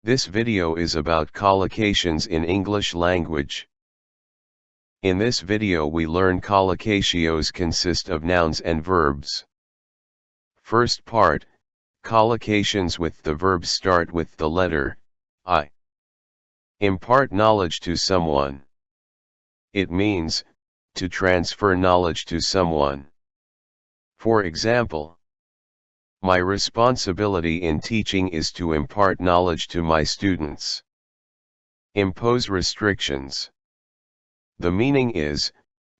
This video is about collocations in English language. In this video we learn collocations consist of nouns and verbs. First part, collocations with the verbs start with the letter I. Impart knowledge to someone. It means, to transfer knowledge to someone. For example, my responsibility in teaching is to impart knowledge to my students. Impose restrictions. The meaning is,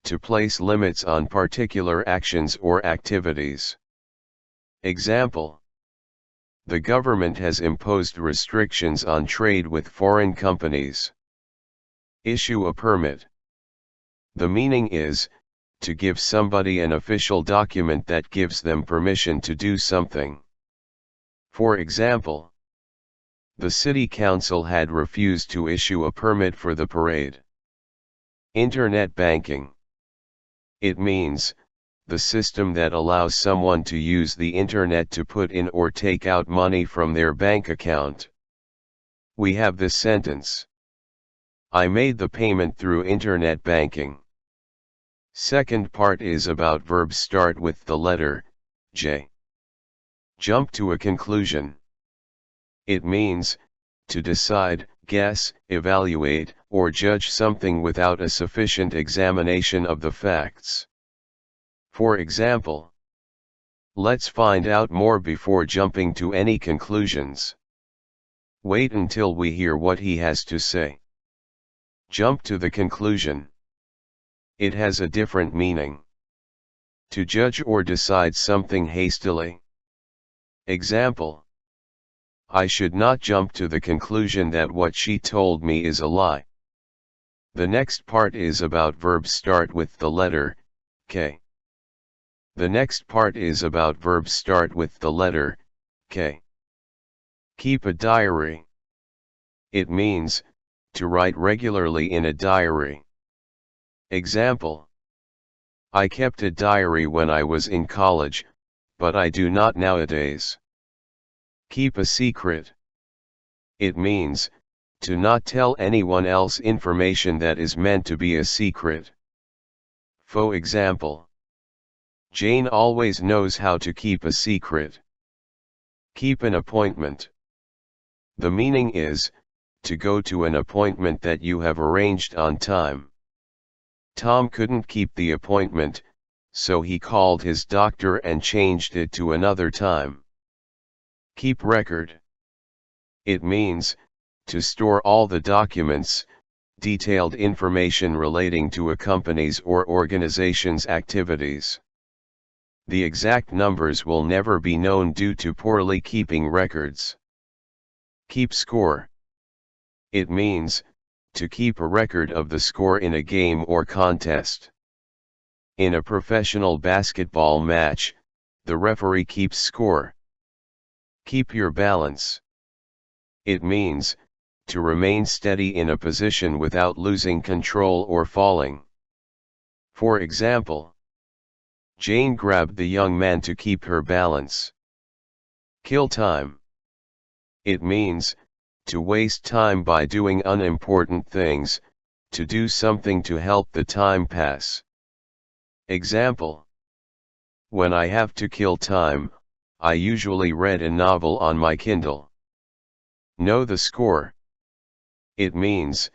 to place limits on particular actions or activities. Example: the government has imposed restrictions on trade with foreign companies. Issue a permit. The meaning is, to give somebody an official document that gives them permission to do something. For example, the city council had refused to issue a permit for the parade. Internet banking. It means, the system that allows someone to use the internet to put in or take out money from their bank account. We have this sentence: I made the payment through internet banking. Second part is about verbs start with the letter J. Jump to a conclusion. It means, to decide, guess, evaluate, or judge something without a sufficient examination of the facts. For example, let's find out more before jumping to any conclusions. Wait until we hear what he has to say. Jump to the conclusion. It has a different meaning. To judge or decide something hastily. Example: I should not jump to the conclusion that what she told me is a lie. The next part is about verbs start with the letter K. The next part is about verbs start with the letter K. Keep a diary. It means, to write regularly in a diary. Example: I kept a diary when I was in college, but I do not nowadays. Keep a secret. It means, to not tell anyone else information that is meant to be a secret. For example, Jane always knows how to keep a secret. Keep an appointment. The meaning is, to go to an appointment that you have arranged on time. Tom couldn't keep the appointment, so he called his doctor and changed it to another time. Keep record. It means, to store all the documents, detailed information relating to a company's or organization's activities. The exact numbers will never be known due to poorly keeping records. Keep score. It means, to keep a record of the score in a game or contest. In a professional basketball match, the referee keeps score. Keep your balance. It means, to remain steady in a position without losing control or falling. For example, Jane grabbed the young man to keep her balance. Kill time. It means, to waste time by doing unimportant things, to do something to help the time pass. Example: when I have to kill time, I usually read a novel on my Kindle. Know the score. It means,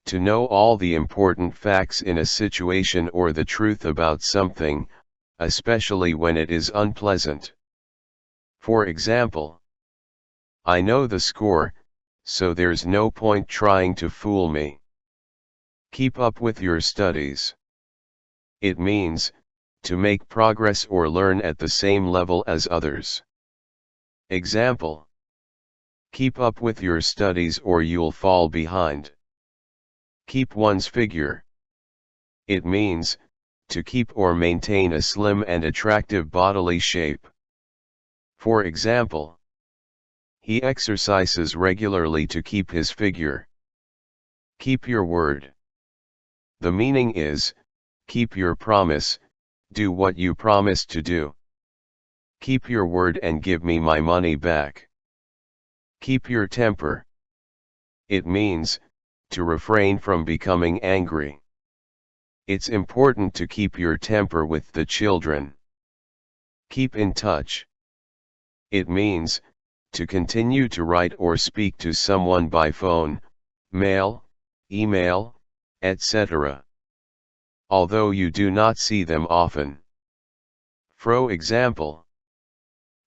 to know all the important facts in a situation or the truth about something, especially when it is unpleasant. For example, I know the score, so there's no point trying to fool me. Keep up with your studies. It means, to make progress or learn at the same level as others. Example: keep up with your studies or you'll fall behind. Keep one's figure. It means, to keep or maintain a slim and attractive bodily shape. For example, he exercises regularly to keep his figure. Keep your word. The meaning is, keep your promise, do what you promised to do. Keep your word and give me my money back. Keep your temper. It means, to refrain from becoming angry. It's important to keep your temper with the children. Keep in touch. It means, to continue to write or speak to someone by phone, mail, email, etc. Although you do not see them often. For example,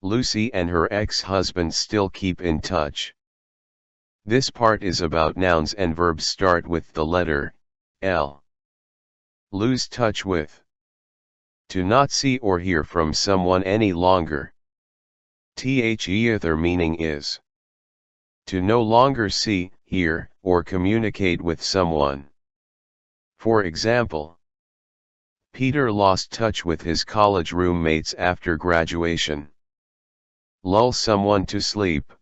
Lucy and her ex-husband still keep in touch. This part is about nouns and verbs start with the letter L. Lose touch with. To not see or hear from someone any longer. Their meaning is to no longer see, hear, or communicate with someone. For example, Peter lost touch with his college roommates after graduation. Lull someone to sleep.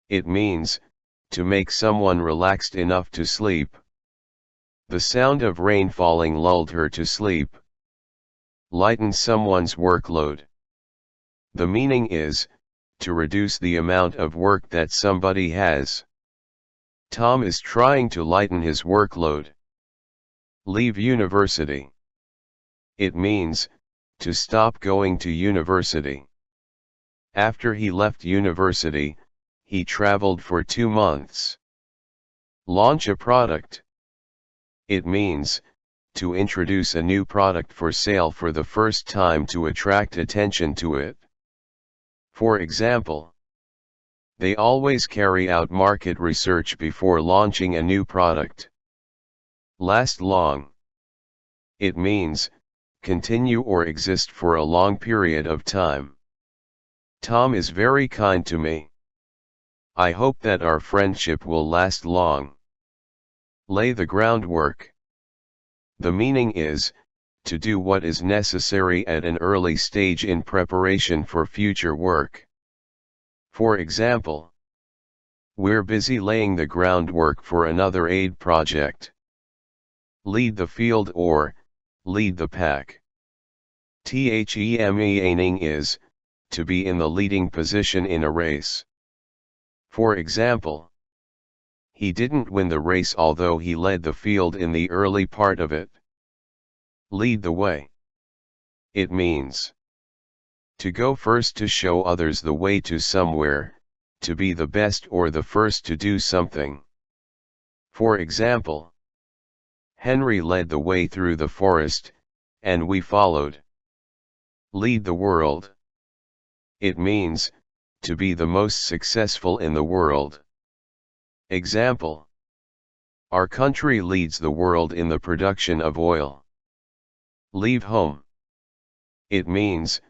It means, to make someone relaxed enough to sleep. The sound of rain falling lulled her to sleep. Lighten someone's workload. The meaning is, to reduce the amount of work that somebody has. Tom is trying to lighten his workload. Leave university. It means, to stop going to university. After he left university, he traveled for 2 months. Launch a product. It means, to introduce a new product for sale for the first time to attract attention to it. For example, they always carry out market research before launching a new product. Last long. It means, continue or exist for a long period of time. Tom is very kind to me. I hope that our friendship will last long. Lay the groundwork. The meaning is, to do what is necessary at an early stage in preparation for future work. For example, we're busy laying the groundwork for another aid project. Lead the field or, lead the pack. Meaning is, to be in the leading position in a race. For example, he didn't win the race although he led the field in the early part of it. Lead the way. It means, to go first to show others the way to somewhere, to be the best or the first to do something. For example, Henry led the way through the forest, and we followed. Lead the world. It means, to be the most successful in the world. Example: our country leads the world in the production of oil. Leave home. It means,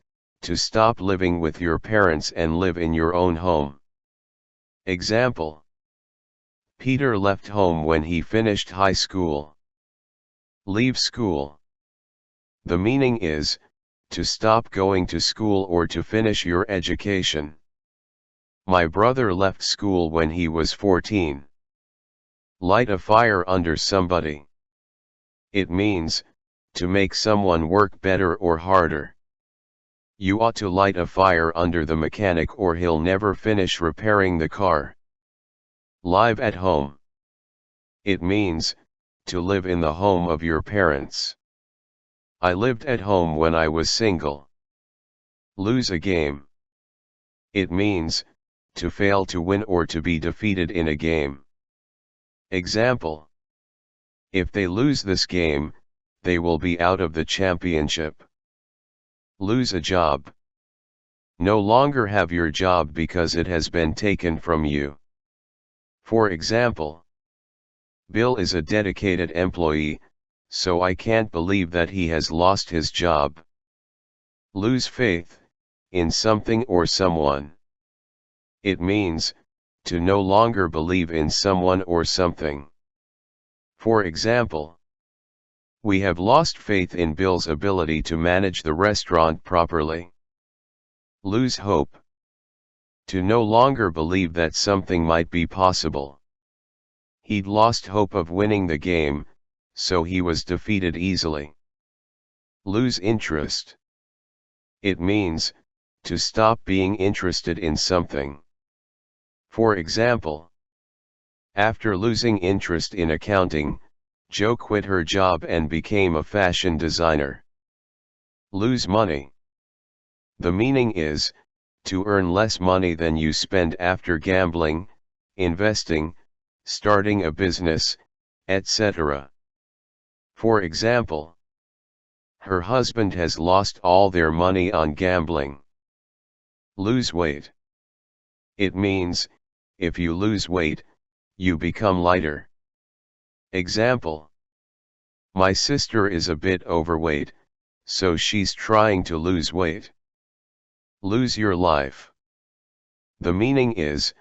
to stop living with your parents and live in your own home. Example: Peter left home when he finished high school. Leave school. The meaning is, to stop going to school or to finish your education. My brother left school when he was 14. Light a fire under somebody. It means, to make someone work better or harder. You ought to light a fire under the mechanic or he'll never finish repairing the car. Live at home. It means, to live in the home of your parents. I lived at home when I was single. Lose a game. It means, to fail to win or to be defeated in a game. Example: if they lose this game, they will be out of the championship. Lose a job. No longer have your job because it has been taken from you. For example, Bill is a dedicated employee, so I can't believe that he has lost his job. Lose faith in something or someone. It means, to no longer believe in someone or something. For example, we have lost faith in Bill's ability to manage the restaurant properly. Lose hope. To no longer believe that something might be possible. He'd lost hope of winning the game, so he was defeated easily. Lose interest. It means, to stop being interested in something. For example, After losing interest in accounting, Jo quit her job and became a fashion designer. Lose money. The meaning is, to earn less money than you spend after gambling, investing, starting a business, etc. For example, her husband has lost all their money on gambling. Lose weight. It means, if you lose weight, you become lighter. Example: my sister is a bit overweight, so she's trying to lose weight. Lose your life. The meaning is,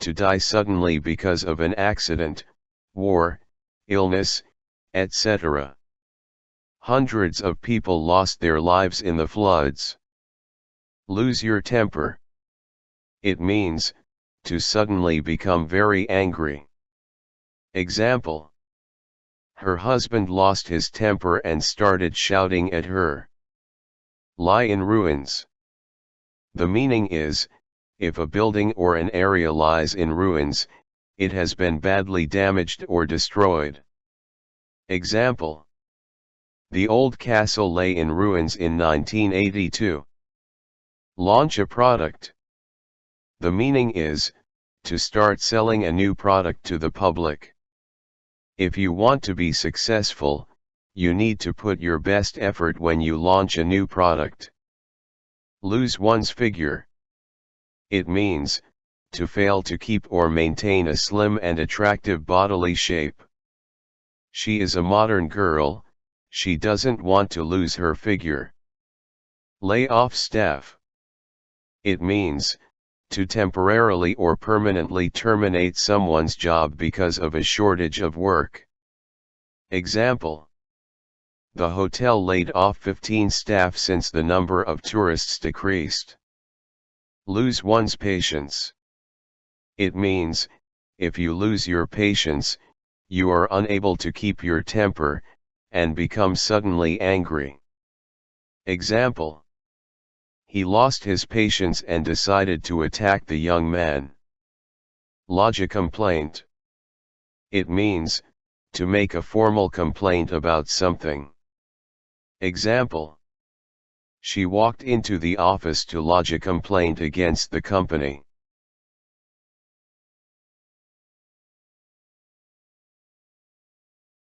to die suddenly because of an accident, war, illness, etc. Hundreds of people lost their lives in the floods. Lose your temper. It means, to suddenly become very angry. Example: her husband lost his temper and started shouting at her. Lie in ruins. The meaning is, if a building or an area lies in ruins, it has been badly damaged or destroyed. Example: the old castle lay in ruins in 1982. Launch a product. The meaning is, to start selling a new product to the public. If you want to be successful, you need to put your best effort when you launch a new product. Lose one's figure. It means, to fail to keep or maintain a slim and attractive bodily shape. She is a modern girl, she doesn't want to lose her figure. Lay off staff. It means, to temporarily or permanently terminate someone's job because of a shortage of work. Example: the hotel laid off 15 staff since the number of tourists decreased. Lose one's patience. It means, if you lose your patience, you are unable to keep your temper, and become suddenly angry. Example: he lost his patience and decided to attack the young man. Lodge a complaint. It means, to make a formal complaint about something. Example: she walked into the office to lodge a complaint against the company.